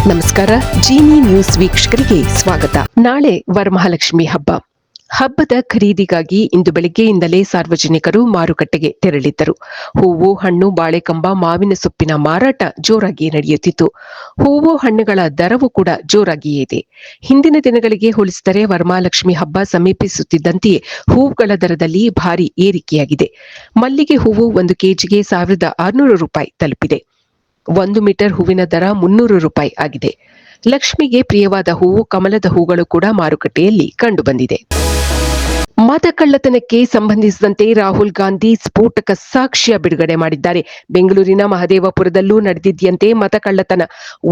ನಮಸ್ಕಾರ. ಜಿನಿ ನ್ಯೂಸ್ ವೀಕ್ಷಕರಿಗೆ ಸ್ವಾಗತ. ನಾಳೆ ವರಮಹಾಲಕ್ಷ್ಮಿ ಹಬ್ಬ. ಹಬ್ಬದ ಖರೀದಿಗಾಗಿ ಇಂದು ಬೆಳಗ್ಗೆಯಿಂದಲೇ ಸಾರ್ವಜನಿಕರು ಮಾರುಕಟ್ಟೆಗೆ ತೆರಳಿದ್ದರು. ಹೂವು, ಹಣ್ಣು, ಬಾಳೆಕಂಬ, ಮಾವಿನ ಸೊಪ್ಪಿನ ಮಾರಾಟ ಜೋರಾಗಿ ನಡೆಯುತ್ತಿತ್ತು. ಹೂವು, ಹಣ್ಣುಗಳ ದರವೂ ಕೂಡ ಜೋರಾಗಿಯೇ ಇದೆ. ಹಿಂದಿನ ದಿನಗಳಿಗೆ ಹೋಲಿಸಿದರೆ ವರಮಹಾಲಕ್ಷ್ಮಿ ಹಬ್ಬ ಸಮೀಪಿಸುತ್ತಿದ್ದಂತೆಯೇ ಹೂವುಗಳ ದರದಲ್ಲಿ ಭಾರಿ ಏರಿಕೆಯಾಗಿದೆ. ಮಲ್ಲಿಗೆ ಹೂವು 1 ಕೆಜಿಗೆ 1600 ರೂಪಾಯಿ ತಲುಪಿದೆ. 1 ಮೀಟರ್ ಹೂವಿನ ದರ 300 ರೂಪಾಯಿ ಆಗಿದೆ. ಲಕ್ಷ್ಮಿಗೆ ಪ್ರಿಯವಾದ ಹೂವು ಕಮಲದ ಹೂಗಳು ಕೂಡ ಮಾರುಕಟ್ಟೆಯಲ್ಲಿ ಕಂಡುಬಂದಿದೆ. ಮತಕಳ್ಳತನಕ್ಕೆ ಸಂಬಂಧಿಸಿದಂತೆ ರಾಹುಲ್ ಗಾಂಧಿ ಸ್ಫೋಟಕ ಸಾಕ್ಷ್ಯ ಬಿಡುಗಡೆ ಮಾಡಿದ್ದಾರೆ. ಬೆಂಗಳೂರಿನ ಮಹದೇವಪುರದಲ್ಲೂ ನಡೆದಿದ್ದಂತೆ ಮತಕಳ್ಳತನ.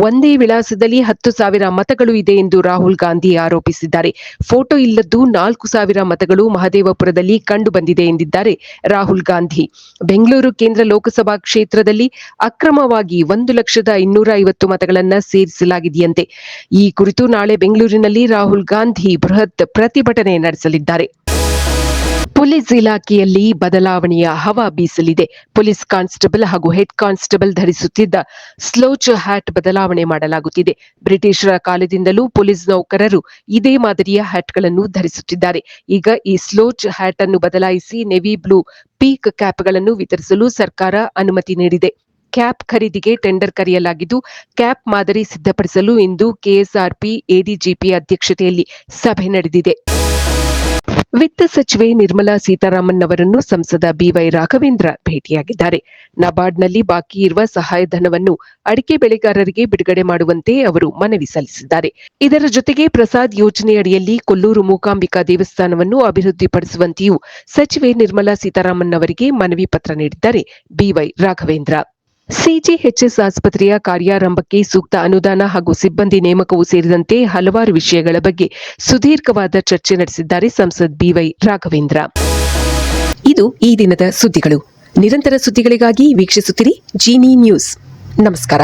ಒಂದೇ ವಿಳಾಸದಲ್ಲಿ 10,000 ಮತಗಳು ಇದೆ ಎಂದು ರಾಹುಲ್ ಗಾಂಧಿ ಆರೋಪಿಸಿದ್ದಾರೆ. ಫೋಟೋ ಇಲ್ಲದ್ದು 4,000 ಮತಗಳು ಮಹದೇವಪುರದಲ್ಲಿ ಕಂಡುಬಂದಿದೆ ಎಂದಿದ್ದಾರೆ ರಾಹುಲ್ ಗಾಂಧಿ. ಬೆಂಗಳೂರು ಕೇಂದ್ರ ಲೋಕಸಭಾ ಕ್ಷೇತ್ರದಲ್ಲಿ ಅಕ್ರಮವಾಗಿ 1,250,000 ಮತಗಳನ್ನು ಸೇರಿಸಲಾಗಿದೆಯಂತೆ. ಈ ಕುರಿತು ನಾಳೆ ಬೆಂಗಳೂರಿನಲ್ಲಿ ರಾಹುಲ್ ಗಾಂಧಿ ಬೃಹತ್ ಪ್ರತಿಭಟನೆ ನಡೆಸಲಿದ್ದಾರೆ. ಪೊಲೀಸ್ ಇಲಾಖೆಯಲ್ಲಿ ಬದಲಾವಣೆಯ ಹವಾ ಬೀಸಲಿದೆ. ಪೊಲೀಸ್ ಕಾನ್ಸ್ಟೇಬಲ್ ಹಾಗೂ ಹೆಡ್ ಕಾನ್ಸ್ಟೇಬಲ್ ಧರಿಸುತ್ತಿದ್ದ ಸ್ಲೋಚ್ ಹ್ಯಾಟ್ ಬದಲಾವಣೆ ಮಾಡಲಾಗುತ್ತಿದೆ. ಬ್ರಿಟಿಷರ ಕಾಲದಿಂದಲೂ ಪೊಲೀಸ್ ನೌಕರರು ಇದೇ ಮಾದರಿಯ ಹ್ಯಾಟ್ಗಳನ್ನು ಧರಿಸುತ್ತಿದ್ದಾರೆ. ಈಗ ಈ ಸ್ಲೋಚ್ ಹ್ಯಾಟ್ ಅನ್ನು ಬದಲಾಯಿಸಿ ನೆವಿ ಬ್ಲೂ ಪೀಕ್ ಕ್ಯಾಪ್ಗಳನ್ನು ವಿತರಿಸಲು ಸರ್ಕಾರ ಅನುಮತಿ ನೀಡಿದೆ. ಕ್ಯಾಪ್ ಖರೀದಿಗೆ ಟೆಂಡರ್ ಕರೆಯಲಾಗಿದ್ದು, ಕ್ಯಾಪ್ ಮಾದರಿ ಸಿದ್ಧಪಡಿಸಲು ಇಂದು ಕೆಎಸ್ಆರ್ಪಿ ಎಡಿಜಿಪಿ ಅಧ್ಯಕ್ಷತೆಯಲ್ಲಿ ಸಭೆ ನಡೆದಿದೆ. ವಿತ್ತ ಸಚಿವೆ ನಿರ್ಮಲಾ ಸೀತಾರಾಮನ್ ಅವರನ್ನು ಸಂಸದ ಬಿವೈ ರಾಘವೇಂದ್ರ ಭೇಟಿಯಾಗಿದ್ದಾರೆ. ನಬಾರ್ಡ್ನಲ್ಲಿ ಬಾಕಿ ಇರುವ ಸಹಾಯಧನವನ್ನು ಅಡಿಕೆ ಬೆಳೆಗಾರರಿಗೆ ಬಿಡುಗಡೆ ಮಾಡುವಂತೆ ಅವರು ಮನವಿ ಸಲ್ಲಿಸಿದ್ದಾರೆ. ಇದರ ಜೊತೆಗೆ ಪ್ರಸಾದ್ ಯೋಜನೆಯಡಿಯಲ್ಲಿ ಕೊಲ್ಲೂರು ಮೂಕಾಂಬಿಕಾ ದೇವಸ್ಥಾನವನ್ನು ಅಭಿವೃದ್ಧಿಪಡಿಸುವಂತೆಯೂ ಸಚಿವೆ ನಿರ್ಮಲಾ ಸೀತಾರಾಮನ್ ಅವರಿಗೆ ಮನವಿ ಪತ್ರ ನೀಡಿದ್ದಾರೆ ಬಿವೈ ರಾಘವೇಂದ್ರ. ಸಿಜಿಎಚ್ಎಸ್ ಆಸ್ಪತ್ರೆಯ ಕಾರ್ಯಾರಂಭಕ್ಕೆ ಸೂಕ್ತ ಅನುದಾನ ಹಾಗೂ ಸಿಬ್ಬಂದಿ ನೇಮಕವೂ ಸೇರಿದಂತೆ ಹಲವಾರು ವಿಷಯಗಳ ಬಗ್ಗೆ ಸುದೀರ್ಘವಾದ ಚರ್ಚೆ ನಡೆಸಿದ್ದಾರೆ ಸಂಸದ್ ಬಿವೈ ರಾಘವೇಂದ್ರ. ಇದು ಈ ದಿನದ ಸುದ್ದಿಗಳು. ನಿರಂತರ ಸುದ್ದಿಗಳಿಗಾಗಿ ವೀಕ್ಷಿಸುತ್ತಿರಿ ಜಿನಿ ನ್ಯೂಸ್. ನಮಸ್ಕಾರ.